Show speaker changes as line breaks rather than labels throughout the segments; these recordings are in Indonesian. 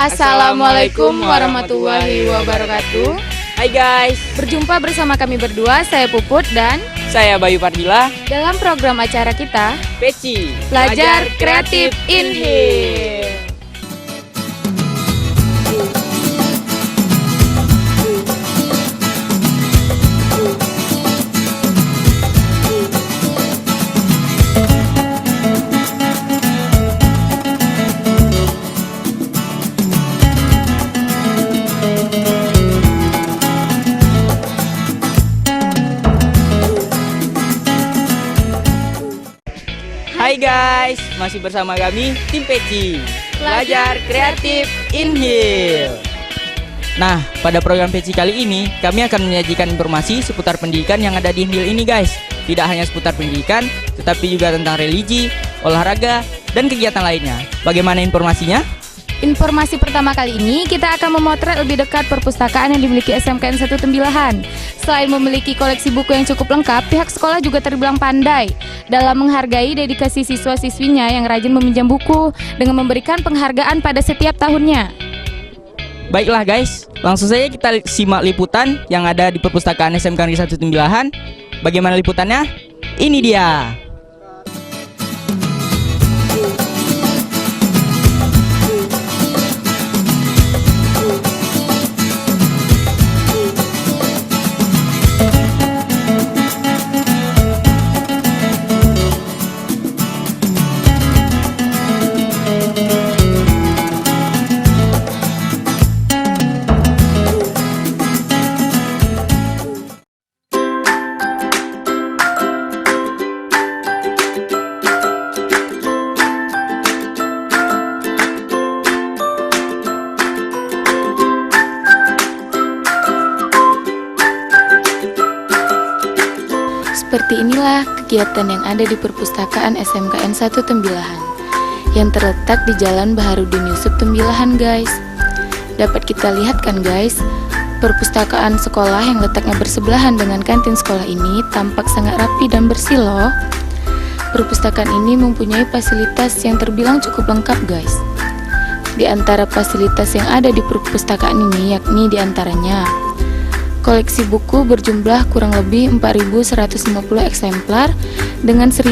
Assalamualaikum warahmatullahi wabarakatuh.
Hai guys,
Berjumpa bersama kami berdua, saya Puput dan
saya Bayu Fardila,
dalam program acara kita
Peci
Pelajar Kreatif Inhil.
Hai guys, masih bersama kami tim Peci Pelajar Kreatif Inhil. Nah, pada program Peci kali ini kami akan menyajikan informasi seputar pendidikan yang ada di Inhil ini guys. Tidak hanya seputar pendidikan, tetapi juga tentang religi, olahraga, dan kegiatan lainnya. Bagaimana informasinya?
Informasi pertama kali ini kita akan memotret lebih dekat perpustakaan yang dimiliki SMKN 1 Tembilahan. Selain memiliki koleksi buku yang cukup lengkap, pihak sekolah juga terbilang pandai dalam menghargai dedikasi siswa-siswinya yang rajin meminjam buku dengan memberikan penghargaan pada setiap tahunnya.
Baiklah guys, langsung saja kita simak liputan yang ada di perpustakaan SMKN 1 Tembilahan. Bagaimana liputannya? Ini dia.
Seperti inilah kegiatan yang ada di perpustakaan SMKN 1 Tembilahan yang terletak di Jalan Baharudin Yusuf Tembilahan guys. Dapat kita lihat kan guys, perpustakaan sekolah yang letaknya bersebelahan dengan kantin sekolah ini tampak sangat rapi dan bersih loh. Perpustakaan ini mempunyai fasilitas yang terbilang cukup lengkap guys. Di antara fasilitas yang ada di perpustakaan ini yakni diantaranya koleksi buku berjumlah kurang lebih 4.150 eksemplar dengan 1.600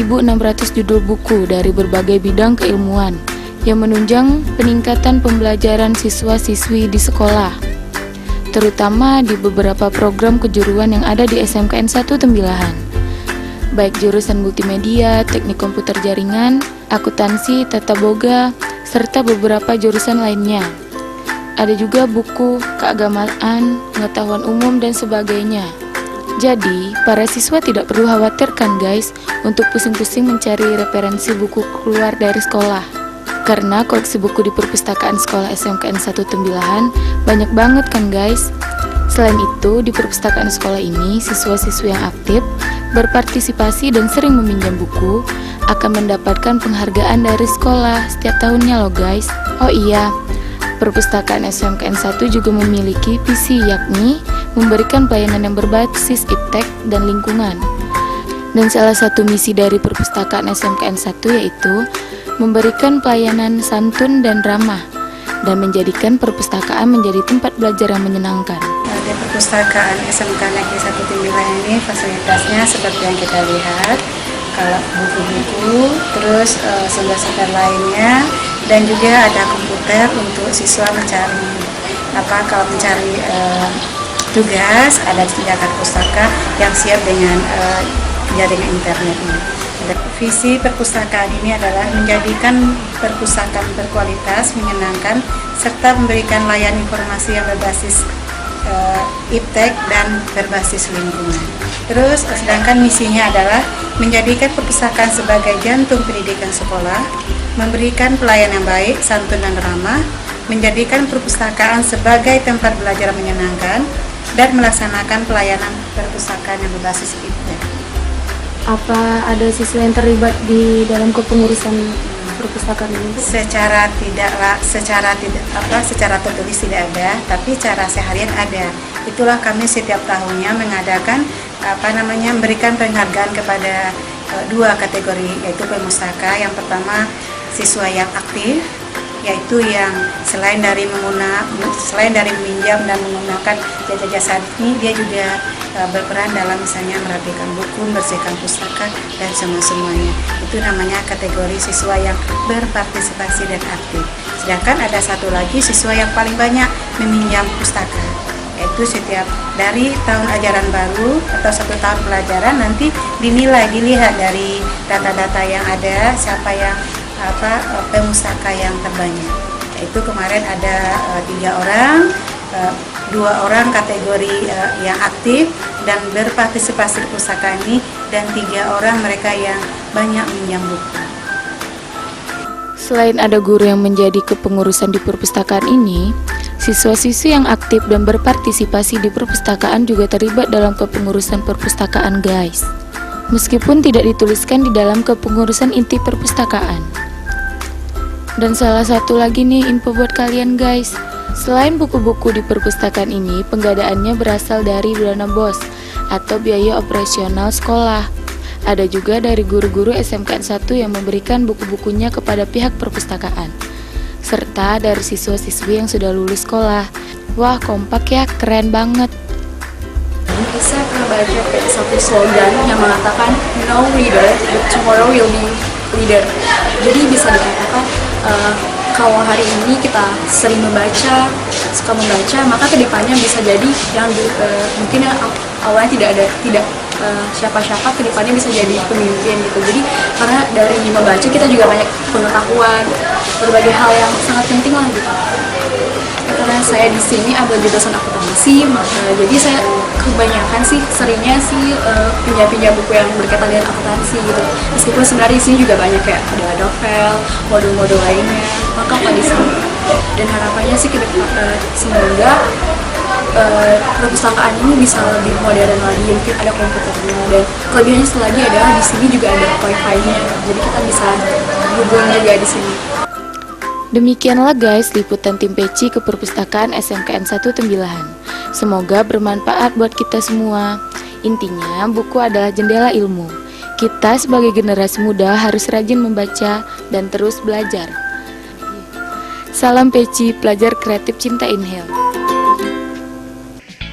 judul buku dari berbagai bidang keilmuan yang menunjang peningkatan pembelajaran siswa-siswi di sekolah, terutama di beberapa program kejuruan yang ada di SMKN 1 Tembilahan, baik jurusan multimedia, teknik komputer jaringan, akuntansi, tata boga, serta beberapa jurusan lainnya. Ada juga buku keagamaan, pengetahuan umum, dan sebagainya. Jadi, para siswa tidak perlu khawatirkan guys untuk pusing-pusing mencari referensi buku keluar dari sekolah. Karena koleksi buku di perpustakaan sekolah SMKN 1 Tembilahan banyak banget kan guys. Selain itu, di perpustakaan sekolah ini, siswa-siswi yang aktif, berpartisipasi dan sering meminjam buku akan mendapatkan penghargaan dari sekolah setiap tahunnya loh guys. Oh iya, perpustakaan SMKN 1 juga memiliki visi yakni memberikan pelayanan yang berbasis iptek dan lingkungan. Dan salah satu misi dari perpustakaan SMKN 1 yaitu memberikan pelayanan santun dan ramah dan menjadikan perpustakaan menjadi tempat belajar yang menyenangkan.
Di perpustakaan SMK Negeri 1 Tembilahan ini fasilitasnya seperti yang kita lihat, kalau buku-buku, terus sumber-sumber lainnya, dan juga ada komputer untuk siswa mencari kalau mencari tugas, ada tindakan pustaka yang siap dengan jaringan internet ini. Visi perpustakaan ini adalah menjadikan perpustakaan berkualitas, menyenangkan, serta memberikan layanan informasi yang berbasis iptek dan berbasis lingkungan. Terus, sedangkan misinya adalah menjadikan perpustakaan sebagai jantung pendidikan sekolah, memberikan pelayanan yang baik, santun dan ramah, menjadikan perpustakaan sebagai tempat belajar menyenangkan, dan melaksanakan pelayanan perpustakaan yang berbasis iptek.
Apa ada siswa yang terlibat di dalam kepengurusan perpustakaan ini?
Secara tertulis tidak ada, tapi cara seharian ada. Itulah kami setiap tahunnya mengadakan memberikan penghargaan kepada dua kategori, yaitu pemustaka. Yang pertama siswa yang aktif, yaitu yang selain dari meminjam dan menggunakan jasa-jasa ini, dia juga berperan dalam misalnya merapikan buku, membersihkan pustaka, dan semuanya. Itu namanya kategori siswa yang berpartisipasi dan aktif. Sedangkan ada satu lagi siswa yang paling banyak meminjam pustaka, yaitu setiap dari tahun ajaran baru atau 1 tahun pelajaran nanti dilihat dari data-data yang ada, siapa yang pemustaka yang terbanyak. Yaitu kemarin ada 3 orang, 2 orang kategori yang aktif dan berpartisipasi di pustaka ini, dan 3 orang mereka yang banyak minjam buku.
Selain ada guru yang menjadi kepengurusan di perpustakaan ini, siswa-siswi yang aktif dan berpartisipasi di perpustakaan juga terlibat dalam kepengurusan perpustakaan, guys. Meskipun tidak dituliskan di dalam kepengurusan inti perpustakaan. Dan salah satu lagi nih info buat kalian, guys. Selain buku-buku di perpustakaan ini, penggadaannya berasal dari dana BOS atau biaya operasional sekolah. Ada juga dari guru-guru SMKN 1 yang memberikan buku-bukunya kepada pihak perpustakaan, serta dari siswa-siswi yang sudah lulus sekolah. Wah, kompak ya, keren banget.
Saya pernah baca kayak satu slogan yang mengatakan no reader, but tomorrow will be leader. Jadi bisa dikatakan kalau hari ini kita sering suka membaca, maka kedepannya bisa jadi yang mungkin yang awalnya tidak siapa-siapa, kedepannya bisa jadi pemimpin gitu. Jadi karena dari membaca kita juga banyak pengetahuan, berbagai hal yang sangat penting lah gitu. Karena saya di sini ambil jurusan akuntansi, jadi saya kebanyakan seringnya pinjam buku yang berkaitan dengan akuntansi gitu. Meskipun sebenarnya di sini juga banyak kayak ada novel, modul-modul lainnya, maka di sini. Dan harapannya sih semoga perpustakaan ini bisa lebih modern lagi, mungkin ada komputernya, dan kelebihannya satu lagi adalah di sini juga ada wifi-nya, jadi kita bisa hubungan juga di sini.
Demikianlah guys liputan tim Peci ke perpustakaan SMKN 1 Tembilahan. Semoga bermanfaat buat kita semua. Intinya buku adalah jendela ilmu. Kita sebagai generasi muda harus rajin membaca dan terus belajar. Salam Peci, pelajar kreatif cinta Inhil.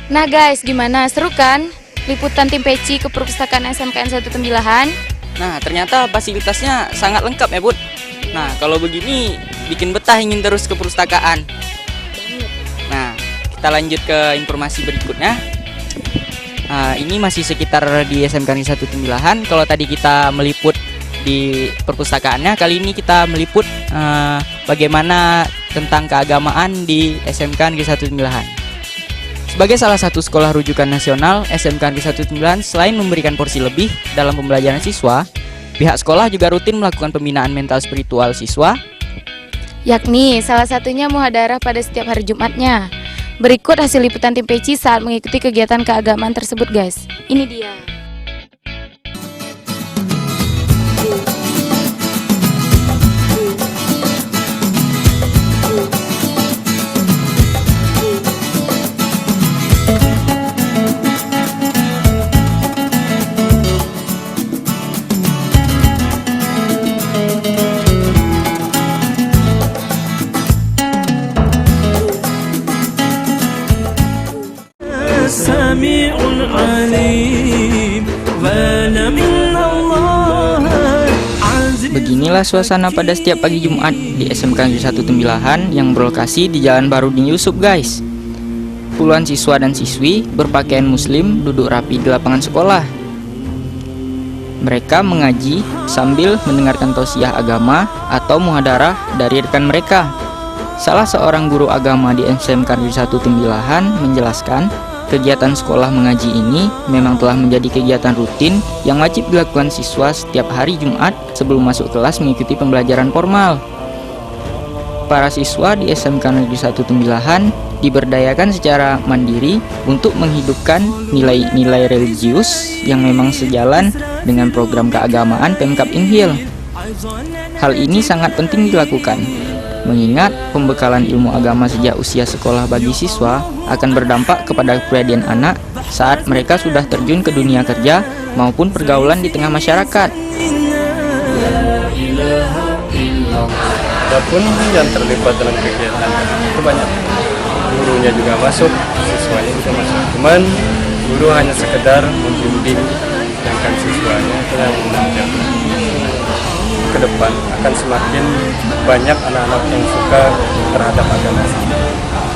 Nah guys, gimana? Seru kan? Liputan tim Peci ke perpustakaan SMKN 1 Tembilahan.
Nah, ternyata fasilitasnya sangat lengkap ya, Bud. Nah, kalau begini bikin betah ingin terus ke perpustakaan. Nah, kita lanjut ke informasi berikutnya. Ini masih sekitar di SMKN 1 Tembilahan. Kalau tadi kita meliput di perpustakaannya, kali ini kita meliput bagaimana tentang keagamaan di SMKN 1 Tembilahan. Sebagai salah satu sekolah rujukan nasional, SMKN 1 Tembilahan selain memberikan porsi lebih dalam pembelajaran siswa, pihak sekolah juga rutin melakukan pembinaan mental spiritual siswa,
yakni salah satunya muhadarah pada setiap hari Jumatnya. Berikut hasil liputan tim Peci saat mengikuti kegiatan keagamaan tersebut guys. Ini dia.
Beginilah suasana pada setiap pagi Jumat di SMK 1 Tembilahan yang berlokasi di Jalan Barudin Yusuf guys. Puluhan siswa dan siswi berpakaian muslim duduk rapi di lapangan sekolah. Mereka mengaji sambil mendengarkan tausiah agama atau muhadarah dari rekan mereka. Salah seorang guru agama di SMK 1 Tembilahan menjelaskan, kegiatan sekolah mengaji ini memang telah menjadi kegiatan rutin yang wajib dilakukan siswa setiap hari Jumat sebelum masuk kelas mengikuti pembelajaran formal. Para siswa di SMK Negeri 1 Tembilahan diberdayakan secara mandiri untuk menghidupkan nilai-nilai religius yang memang sejalan dengan program keagamaan Pemkab Inhil. Hal ini sangat penting dilakukan, mengingat pembekalan ilmu agama sejak usia sekolah bagi siswa akan berdampak kepada kepribadian anak saat mereka sudah terjun ke dunia kerja maupun pergaulan di tengah masyarakat. La ilaha illallah.
Adapun yang terlibat dalam kegiatan itu banyak, gurunya juga masuk, siswanya juga masuk. Cuman guru hanya sekedar membimbing, sedangkan siswanya itu yang mengajar. Ke depan akan semakin banyak anak-anak yang suka terhadap agama.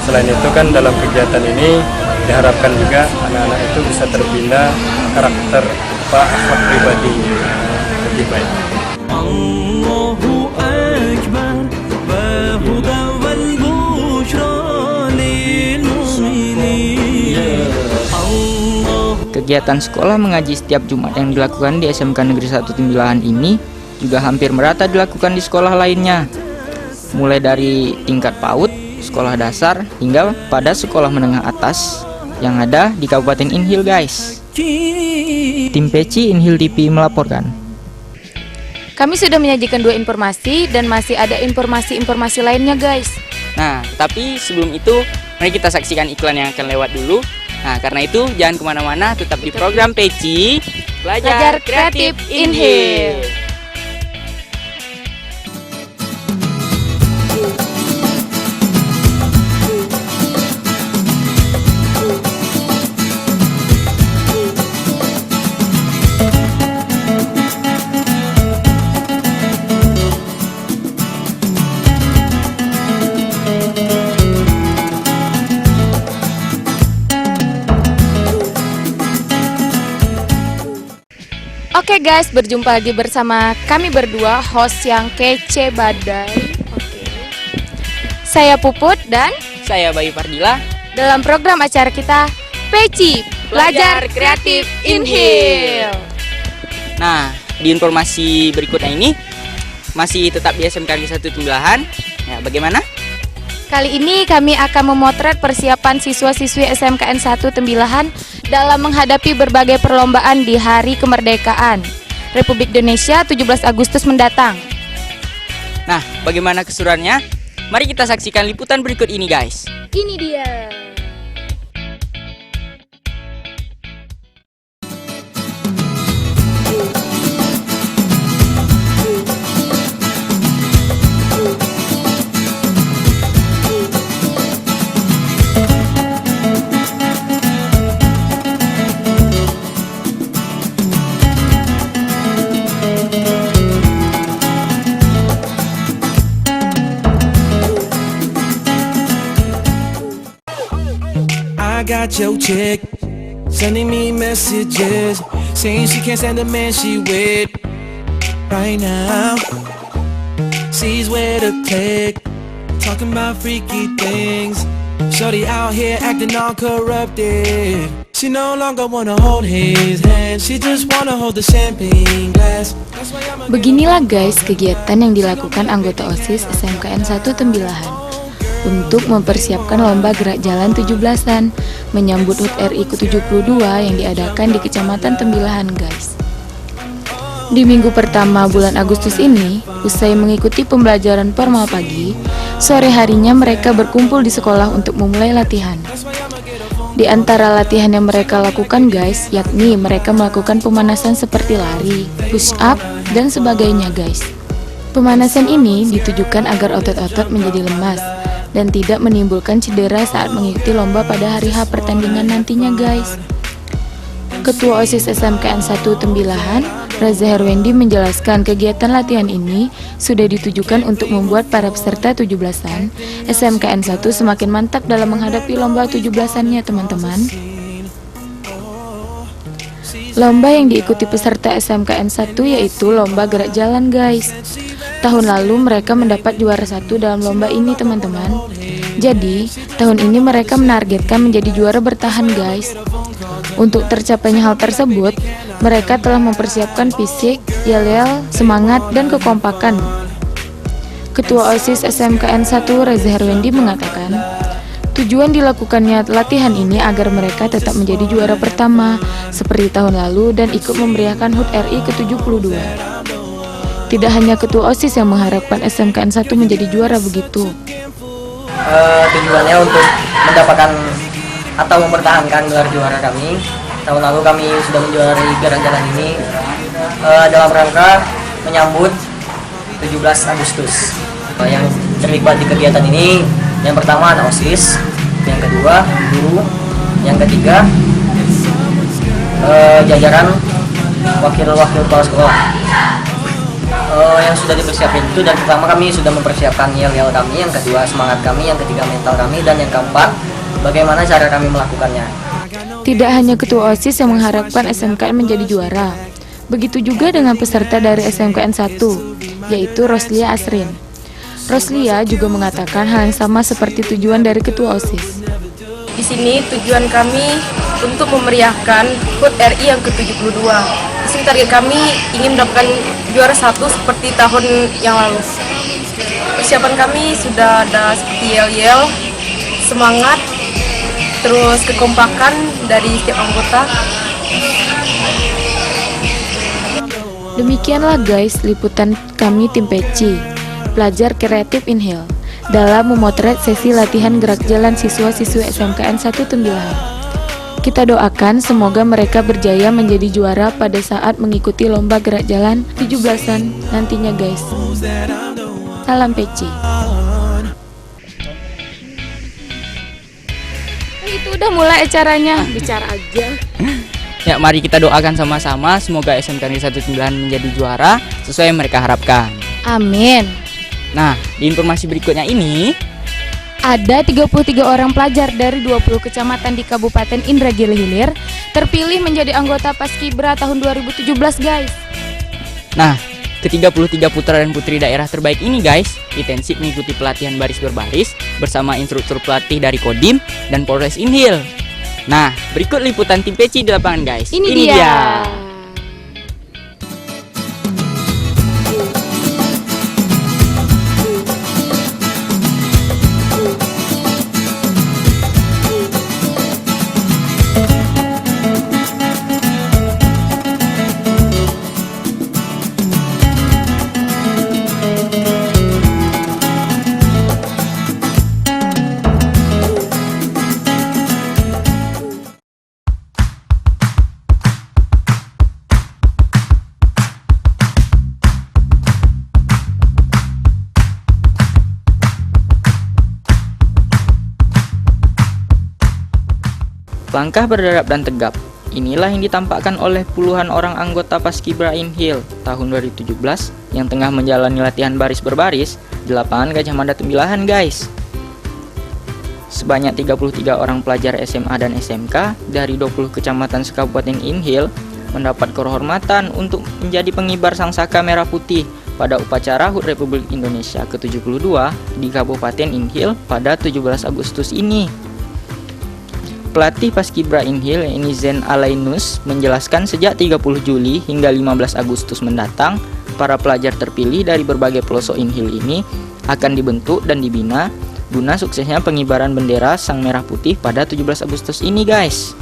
Selain itu kan dalam kegiatan ini diharapkan juga anak-anak itu bisa terbina karakter akhlak pribadi lebih baik.
Kegiatan sekolah mengaji setiap Jumat yang dilakukan di SMK Negeri 1 Tembilahan ini juga hampir merata dilakukan di sekolah lainnya, mulai dari tingkat PAUD, sekolah dasar, hingga pada sekolah menengah atas yang ada di Kabupaten Inhil, guys. Tim Peci Inhil TV melaporkan.
Kami sudah menyajikan 2 informasi dan masih ada informasi-informasi lainnya, guys.
Nah, tapi sebelum itu, mari kita saksikan iklan yang akan lewat dulu. Nah, karena itu jangan kemana-mana, tetap di program Peci Belajar Kreatif Inhil.
Oke guys, berjumpa lagi bersama kami berdua, host yang kece badai. Saya Puput dan
Saya Bayu Fardila
dalam program acara kita Peci Belajar Kreatif Inhil.
Nah, di informasi berikutnya ini masih tetap di SMK Negeri 1 Tembilahan. Ya, bagaimana?
Kali ini kami akan memotret persiapan siswa-siswi SMKN 1 Tembilahan dalam menghadapi berbagai perlombaan di Hari Kemerdekaan Republik Indonesia 17 Agustus mendatang.
Nah, bagaimana keseruannya? Mari kita saksikan liputan berikut ini, guys.
Ini dia.
I got your chick sending me messages saying she can't stand the man she with right now. Sees where to click, talking about freaky things. Shorty out here acting all corrupted. She no longer wanna hold his hand, she just wanna hold the champagne glass.
Beginilah guys kegiatan yang dilakukan anggota OSIS SMKN 1 Tembilahan untuk mempersiapkan lomba gerak jalan 17-an menyambut HUT RI ke-72 yang diadakan di Kecamatan Tembilahan, guys. Di minggu pertama bulan Agustus ini, usai mengikuti pembelajaran formal pagi, sore harinya mereka berkumpul di sekolah untuk memulai latihan. Di antara latihan yang mereka lakukan, guys, yakni mereka melakukan pemanasan seperti lari, push up, dan sebagainya, guys. Pemanasan ini ditujukan agar otot-otot menjadi lemas dan tidak menimbulkan cedera saat mengikuti lomba pada hari H pertandingan nantinya, guys. Ketua OSIS SMKN 1 Tembilahan, Raza Herwendi, menjelaskan kegiatan latihan ini sudah ditujukan untuk membuat para peserta 17-an SMKN 1 semakin mantap dalam menghadapi lomba 17-annya, teman-teman. Lomba yang diikuti peserta SMKN 1 yaitu lomba gerak jalan, guys. Tahun lalu mereka mendapat juara 1 dalam lomba ini, teman-teman. Jadi, tahun ini mereka menargetkan menjadi juara bertahan, guys. Untuk tercapainya hal tersebut, mereka telah mempersiapkan fisik, yel-yel, semangat, dan kekompakan. Ketua OSIS SMKN 1 Raza Herwendi mengatakan, tujuan dilakukannya latihan ini agar mereka tetap menjadi juara pertama seperti tahun lalu dan ikut memeriahkan HUT RI ke-72. Tidak hanya ketua OSIS yang mengharapkan SMKN 1 menjadi juara begitu.
Tujuannya untuk mendapatkan atau mempertahankan gelar juara kami. Tahun lalu kami sudah menjuarai gerak jalan ini dalam rangka menyambut 17 Agustus. yang terlibat di kegiatan ini. Yang pertama ada OSIS, yang kedua guru, yang ketiga jajaran wakil-wakil kepala sekolah. Yang sudah dipersiapkan itu, dan pertama kami sudah mempersiapkan yel-yel kami, yang kedua semangat kami, yang ketiga mental kami, dan yang keempat bagaimana cara kami melakukannya.
Tidak hanya ketua OSIS yang mengharapkan SMKN menjadi juara, begitu juga dengan peserta dari SMKN 1, yaitu Roslia Asrin. Roslia juga mengatakan hal yang sama seperti tujuan dari ketua OSIS.
Di sini tujuan kami untuk memeriahkan HUT RI yang ke-72. Di sini target kami ingin mendapatkan juara 1 seperti tahun yang lalu. Persiapan kami sudah ada seperti yel-yel, semangat, terus kekompakan dari setiap anggota.
Demikianlah guys liputan kami tim Peci, pelajar kreatif Inhil, dalam memotret sesi latihan gerak jalan siswa-siswi SMKN 1 Tembilahan. Kita doakan semoga mereka berjaya menjadi juara pada saat mengikuti lomba gerak jalan 17-an nantinya guys. Salam Peci. Itu udah mulai acaranya, bicara aja.
Ya, mari kita doakan sama-sama semoga SMKN 1 Tembilahan menjadi juara sesuai yang mereka harapkan.
Amin.
Nah, di informasi berikutnya ini
ada 33 orang pelajar dari 20 kecamatan di Kabupaten Indragiri Hilir terpilih menjadi anggota Paskibra tahun 2017 guys.
Nah, ke-33 putra dan putri daerah terbaik ini guys intensif mengikuti pelatihan baris berbaris bersama instruktur pelatih dari Kodim dan Polres Inhil. Nah, berikut liputan tim Peci di lapangan guys.
Ini dia.
Langkah berderap dan tegap, inilah yang ditampakkan oleh puluhan orang anggota Paskibra Inhil tahun 2017 yang tengah menjalani latihan baris berbaris di lapangan Gajah Mada Tembilahan guys. Sebanyak 33 orang pelajar SMA dan SMK dari 20 kecamatan sekabupaten Inhil mendapat kehormatan untuk menjadi pengibar sangsaka merah putih pada upacara HUT Republik Indonesia ke-72 di Kabupaten Inhil pada 17 Agustus ini. Pelatih Paskibra Inhil ini Zen Alainus menjelaskan sejak 30 Juli hingga 15 Agustus mendatang, para pelajar terpilih dari berbagai pelosok Inhil ini akan dibentuk dan dibina guna suksesnya pengibaran bendera Sang Merah Putih pada 17 Agustus ini guys.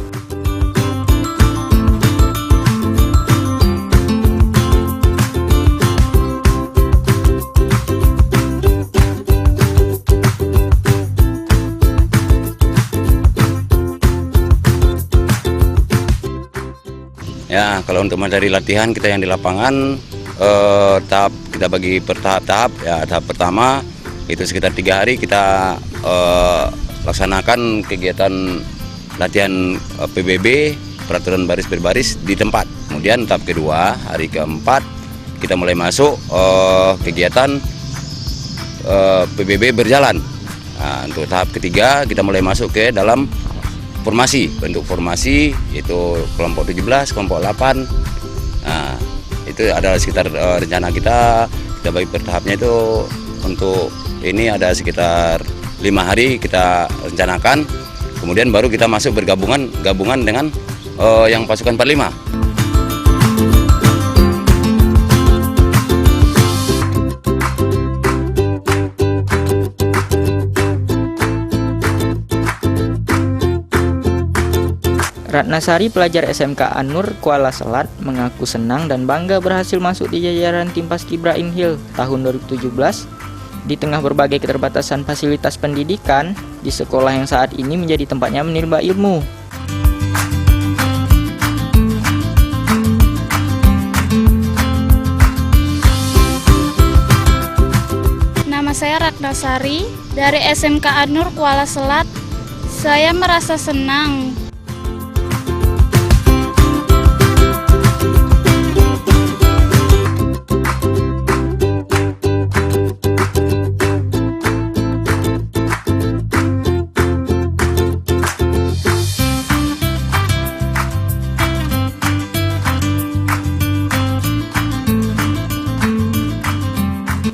Ya, kalau untuk materi latihan kita yang di lapangan tahap kita bagi bertahap-tahap. Ya, tahap pertama itu sekitar 3 hari kita laksanakan kegiatan latihan PBB peraturan baris berbaris di tempat. Kemudian tahap kedua hari keempat kita mulai masuk kegiatan PBB berjalan. Nah, untuk tahap ketiga kita mulai masuk ke dalam formasi, bentuk formasi itu kelompok 17, kelompok 8. Nah, itu ada sekitar rencana kita bagi bertahapnya itu untuk ini ada sekitar 5 hari kita rencanakan. Kemudian baru kita masuk gabungan dengan yang pasukan 45.
Ratnasari, pelajar SMK Anur Kuala Selat, mengaku senang dan bangga berhasil masuk di jajaran tim Paskibra Inhil tahun 2017. Di tengah berbagai keterbatasan fasilitas pendidikan, di sekolah yang saat ini menjadi tempatnya menimba ilmu.
Nama saya Puspitasari dari SMK An-Nur Kuala Selat. Saya merasa senang.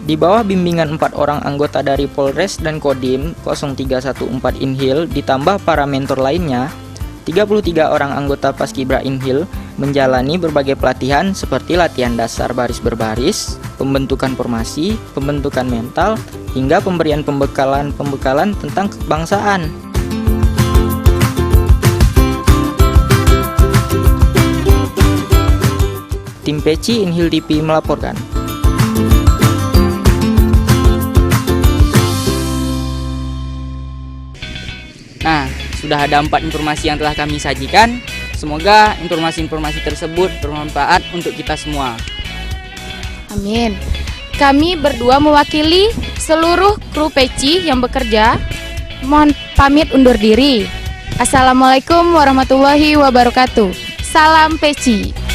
Di bawah bimbingan 4 orang anggota dari Polres dan Kodim 0314 Inhil ditambah para mentor lainnya, 33 orang anggota Paskibra Inhil menjalani berbagai pelatihan seperti latihan dasar baris berbaris, pembentukan formasi, pembentukan mental, hingga pemberian pembekalan tentang kebangsaan. Tim Peci Inhil TV melaporkan. Nah, sudah ada 4 informasi yang telah kami sajikan. Semoga informasi-informasi tersebut bermanfaat untuk kita semua.
Amin. Kami berdua mewakili seluruh kru Peci yang bekerja. Mohon pamit undur diri. Assalamualaikum warahmatullahi wabarakatuh. Salam Peci.